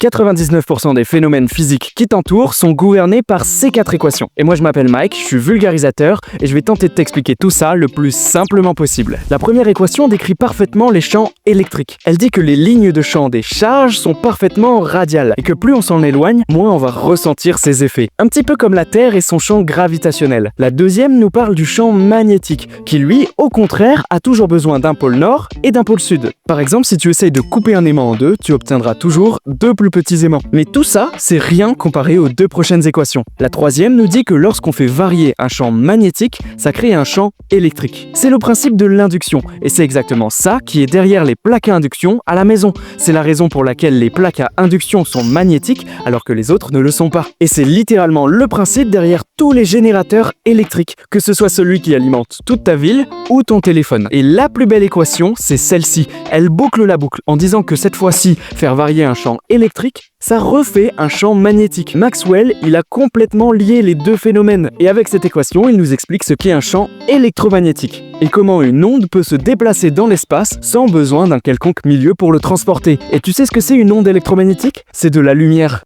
99% des phénomènes physiques qui t'entourent sont gouvernés par ces 4 équations. Et moi je m'appelle Mike, je suis vulgarisateur et je vais tenter de t'expliquer tout ça le plus simplement possible. La première équation décrit parfaitement les champs électriques. Elle dit que les lignes de champ des charges sont parfaitement radiales et que plus on s'en éloigne, moins on va ressentir ces effets. Un petit peu comme la Terre et son champ gravitationnel. La deuxième nous parle du champ magnétique, qui lui, au contraire, a toujours besoin d'un pôle nord et d'un pôle sud. Par exemple, si tu essayes de couper un aimant en deux, tu obtiendras toujours 2 plus petits aimants. Mais tout ça, c'est rien comparé aux 2 prochaines équations. La troisième nous dit que lorsqu'on fait varier un champ magnétique, ça crée un champ électrique. C'est le principe de l'induction, et c'est exactement ça qui est derrière les plaques à induction à la maison. C'est la raison pour laquelle les plaques à induction sont magnétiques alors que les autres ne le sont pas. Et c'est littéralement le principe derrière tous les générateurs électriques, que ce soit celui qui alimente toute ta ville ou ton téléphone. Et la plus belle équation, c'est celle-ci. Elle boucle la boucle en disant que cette fois-ci, faire varier un champ électrique, ça refait un champ magnétique. Maxwell, il a complètement lié les 2 phénomènes. Et avec cette équation, il nous explique ce qu'est un champ électromagnétique et comment une onde peut se déplacer dans l'espace sans besoin d'un quelconque milieu pour le transporter. Et tu sais ce que c'est une onde électromagnétique? C'est de la lumière.